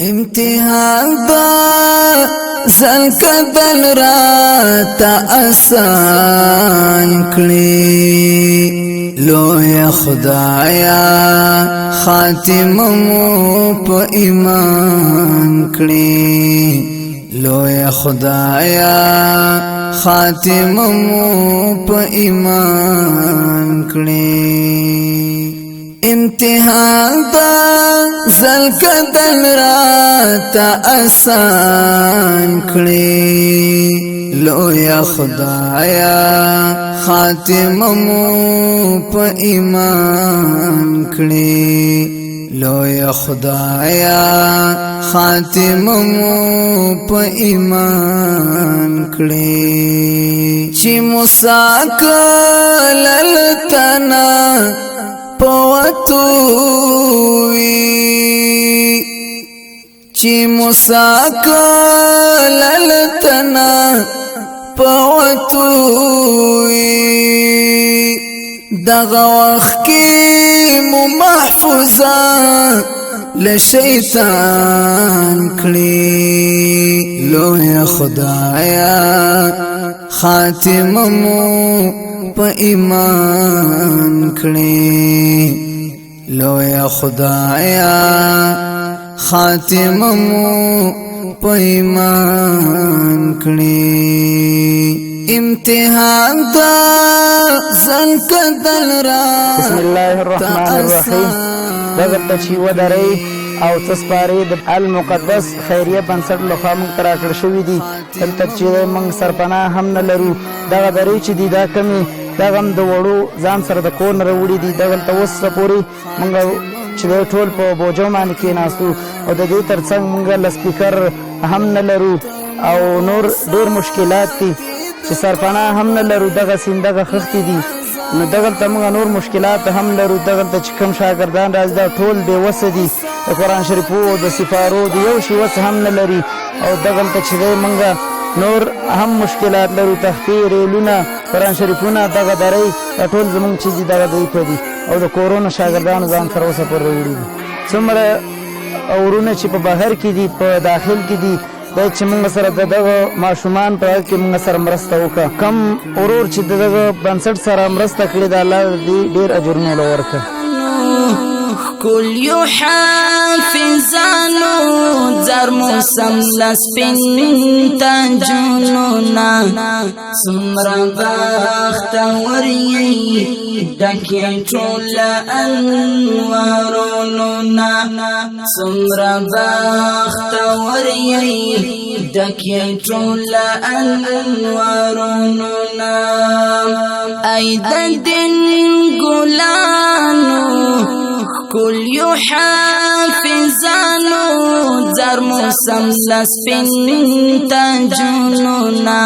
امتحان دا زل کدل راتا آسان کړي لوی خدایا خاتمه مو په ایمان کړي لوی خدایا خاتمه مو په ایمان کړي امتحان دا زل کدل راتا آسان کړي لوی خدایا خاتمه مو په ایمان کړي لوی خدایا خاتمه مو په ایمان کړي چې مساکل لتنا پوتوی چی مساکل لتنا پوتوی دغه وخت کې مو محفوظه لشیطان کړي لوی خدایا خاتمه مو په ایمان کړي لوی خدایا خاتمه مو په ایمان کړي امتحان دا زن کدل را بسم الله الرحمن الرحیم دغه چې ودرې او تسپاری د المقدس خیریه بنسټ لخوا موږ ته راکړل شوي دي دلته چې موږ سرپناه هم نه لرو دغه درې چې دي دا کمې دغه هم د وړو ځان سره د کور نه راوړي دي دغلته اوس پورې موږ چې ټول په بوجو باندې کېناستو او د دې تر څنګ موږ له سپیکر هم نه لرو او نور ډېر مشکلات دي چې سرپناه هم نه لرو دغسې دغه خښتې دي نو دغلته موږ نور مشکلات هم لرو دغلته چې کوم شاګردان راځي دا ټول بېوسه دي د قرآن شریفو او د سفارو د یو شي وس هم نه لري او دغلته چې دی موږ نور هم مشکلات لرو تختې ریلونه قرآن شریفونه دغه درې دا ټول زموږ چې دي دغه دی په دي او د کورونو شاګردانو ځان سره اوسه پورې راوړي دي څومره اورونه چې په بهر کې دي په داخل کې دي دا چې موږ سره د دغه ماشومان په حق کې موږ سره مرسته وکړه کم ورور چې د دغه بنسټ سره مرسته کړې د الله دې ډېر اجرونه له ورکړه کل یو حافظانو زر موسم لسپین تنجونونا سمرا باختوری ڈکی ٹول انوارونونا سمرا باختوری ڈکی ٹول انوارونونا ایدن دن گلانو کل یو حافظانو زر موسم لسپین تنجونونا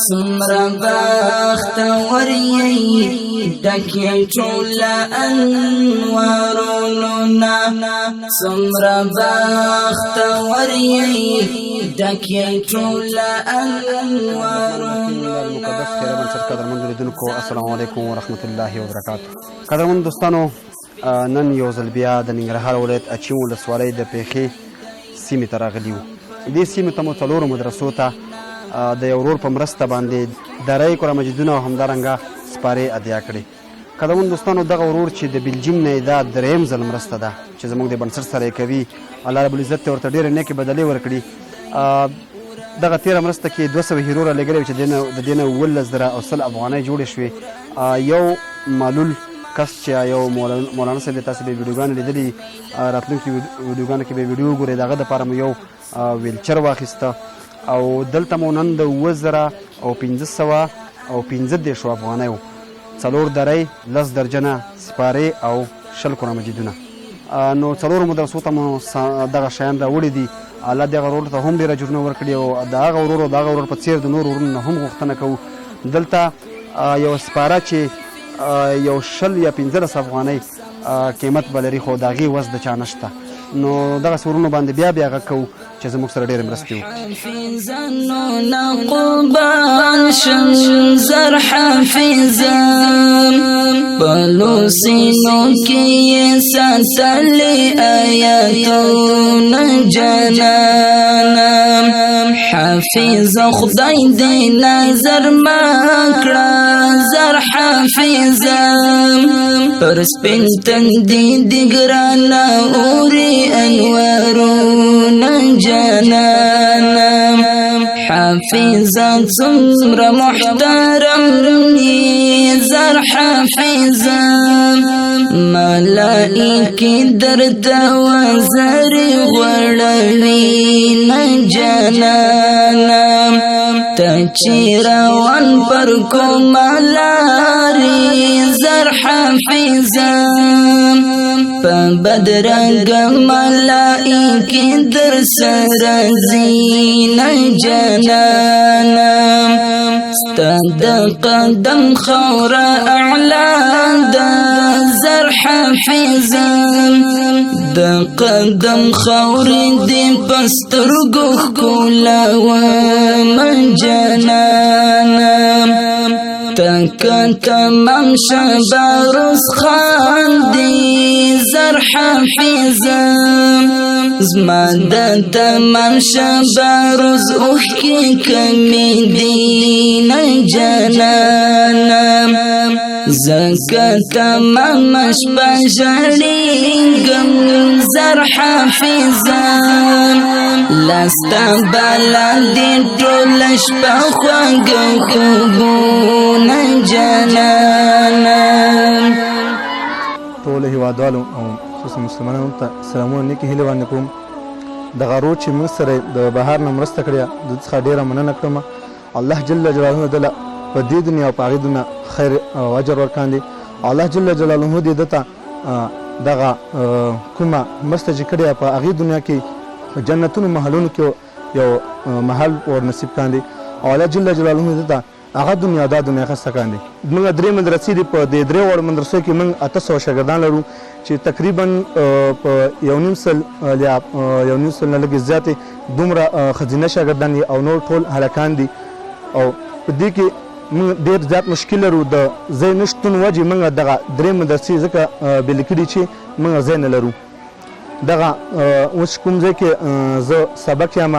سمرا باختوری ڈکی ٹول انوارونونا سمرا باختوری ڈکی ټول انوارونونا المقدس خیره بنسټ قدرمن لیدونکو السلام علیکم ورحمت الله وبرکاته قدرمن دوستانو نن یو ځل بیا د ننګرهار ولایت اچین ولسوالۍ د پیښې سیمې ته راغلي وو دې سیمې ته مو څلورو مدرسو ته د یو ورور په مرسته باندې درې قرآن مجیدونه او همدارنګه سپارې ادیا کړې قدرمن دوستانو دغه ورور چې د بلجیم نه دا درېیم ځل مرسته ده چې زموږ د بنسټ سره یې کوي الله رب العزت ته ورته ډېرې نیکې بدلې ورکړي دغه تیره مرسته کې 200 هیرو رالیږلې وې چې د دې نه 11,000 افغانۍ جوړې شوې یو معلول کس چې یو مولانا صاحب تاسو به ویډیوګانې لیدلي راتلونکي ویډیوګانو کې به ویډیو ګورئ د هغه دپاره مو یو ویلچر واخیسته او دلته مو نن د 7,515 افغانۍ وو 4 درې 10 درجنه سپارې او 20 قرآن مجیدونه نو څلورو مدرسو ته مو دغه شیان راوړي دي الله دغه ورور ته هم ډېر اجرونه ورکړي او د هغه ورور او د هغه ورور په څېر د نور ورونو نه هم غوښتنه کوو دلته یو سپاره چې یو 20 یا 15 افغانۍ قیمت به لري خو د هغې وس د چا نشته نو دغسې ورونو باندې بیا بیا غږ کوو چې زموږ سره ډېرې مرستې وکړي. حافظانو قربان شم زر حافظان بلو سینو کې ساتلې آیاتونه جانانا حافظ خدای دې نظر ما کړه زر حافظان پر سپین تندي دې ګرانه اوري انوارونه جانانا حافظا څومره محترم زر حافظا ملائکې درته وزرې غوړوي نه جانانا ته چې روان پر کومه لارې زر حافظا په بدرنګه ملائکې در سره ځي نه جانانا ستا د قدم خاوره اعلی ده زر حافظا د قدم خاورې دې په سترګو ښکلومه جانانا تکه تمام شبه روز خاندي زر حافظا زما د تمام شبه روز اوښکې کمې دي نه جانانا زکه تمام شپه ژړېږم زر حافظا لستا بالاندې ټوله شپه خوږه خوبونه جانانا. ټولو هېوادوالو او خصوصا مسلمانانو ته سلامونه نیکې هیلې وړاندې کوم. دغه روز چې موږ سره د بهر نه مرسته کړې د ده څخه ډېره مننه کړم. الله جل جلاله دله په دې دنیا او په هغې دنیا خیر او اجر ورکاندي. الله جل جلاله دې ده ته دغه کومه مرسته چې کړې په هغې دنیا کې په جنتونو محلونو کې یو محل ور نصیب کاندي او الله جل جلاله دې ته هغه دنیا دا دنیا ښایسته کاندي. موږ درې مدرسې دي په دې درې وړو مدرسو کې موږ 800 شاګردان لرو چې تقریبا په 1.5 سل نه لږ زیاتې دومره ښځینه شاګردان دي او نور ټول هلکان دي او په دې کې موږ ډېر زیات مشکل لرو د ځای نشتون وجې موږ دغه درې مدرسې ځکه بېلې کړي چې موږ ځای نه لرو. دغه اوس کوم ځای کې زه سبق یم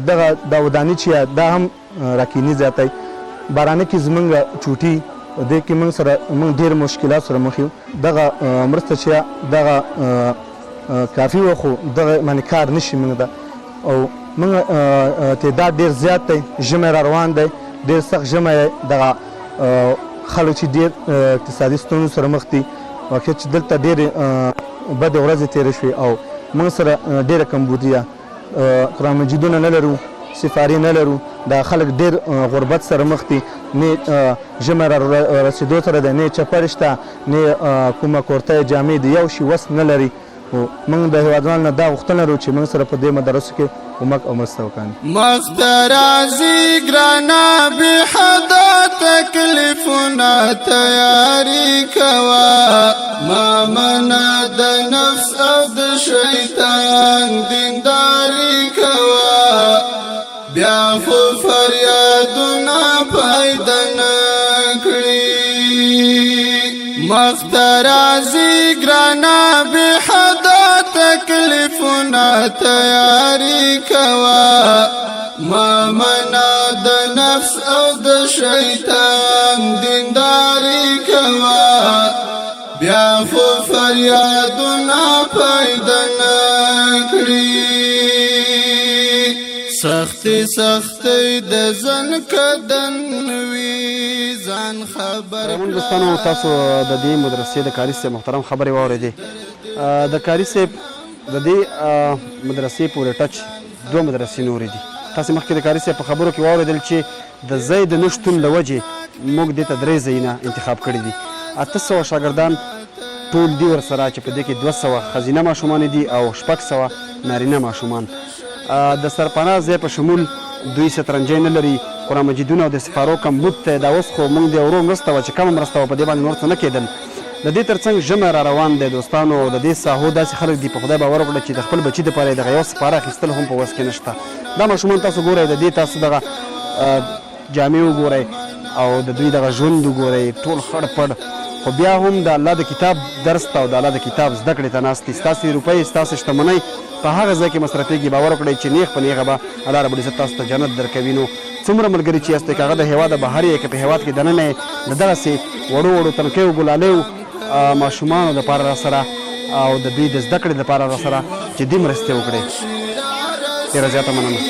دغه دا وداني چې دا هم راکیني زیاتی بارانه کې زمونږ چوټي دې کې موږ سره موږ ډېر مشکلات سره مخ یو. دغه مرسته چې دغه کافي و خو دغه باندې کار نشي موږ ده او موږ تعداد ډېر زیات دی ژمی را روان دی ډېر سخت ژمی دغه خلک چې ډېر اقتصادي ستونزو سره مخ دي واقعیت چې دلته ډېرې بدې ورځې تېرې شوې او موږ سره ډېره کمبودي قرآن مجیدونه نه لرو سفارې نه لرو دا خلک ډېر غربت سره مخ دي نه ژمی را رسېدو سره ده نه چپړې شته نه کومه کورتۍ جامې د یو شي وس نه لري. موږ د هېوادوالو نه دا غوښتنه لرو چې موږ سره په دې مدرسو کې کومک او مرسته وکړي. مخ ته راځي ګرانه بېحده تکلیفونه تیاري کوه ما منه د نفس او د شیطان دینداري کوه بیا خو فریادونه پیدا نه کړي. مخ ته راځي ګرانه بېحده تکلیفونه تیاري کوه ما منه د نفس او د شیطان دینداري کوه بیا خو فریادونه پیدا نه کړي. سختی سختی د ځان کدن وي ځان خبر کړه. دوستانو تاسو د دې مدرسې د کاري صاحب محترم خبرې واورېدې. د کاري صاحب د دې مدرسې پورې ټچ دوه مدرسې نورې دي. تاسو مخکې د کاري صاحب په خبرو کې واورېدل چې د ځای د نشتون له وجې موږ دې ته 3 ځایونه انتخاب کړي دي. 800 شاګردان ټول دي ورسره چې په دې کې 200 ښځینه ماشومان دي او 600 نارینه ماشومان. د سرپناه ځای په شمول دوی سترنجۍ نه لري قرآن مجیدونه او د سفارو کمبود ته دا اوس خو موږ د ورو مرسته وه چې کمه مرسته وه په دې باندې نور څه نه کېدل د دې ترڅنګ ژمی را روان دی دوستانو او د دې ساحو داسې خلک دي په خدای باور وکړه چې د خپل بچي دپاره یې دغه یو سپاره اخیستل هم په وس کې نشته. دا ماشومان تاسو ګورئ د دې تاسو دغه جامې وګورئ او د دوی دغه ژوند وګورئ ټول خړ پړ، خو بیا هم د الله د کتاب درس ته او د الله د کتاب زده کړې ته ناست دي. ستاسې روپۍ ستاسې شتمنۍ په هغه ځای کې مصرفېږي. باور وکړئ چې نیغ په نیغه به الله رب العزت تاسو ته جنت درکوي. نو څومره ملګري چې یاستئ که هغه د هېواده بهر یې که په هېواد کې دننه یې د دغسې وړو وړو تنکیو ګلالیو ماشومانو دپاره راسره او د دوی د زده کړې دپاره راسره جدي مرستې وکړئ. ډېره زیاته مننه.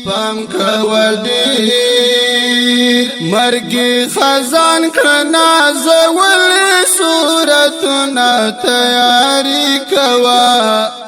پام کول ډېر مرګي خزان کړه نازولې صورتونه تیاري کوه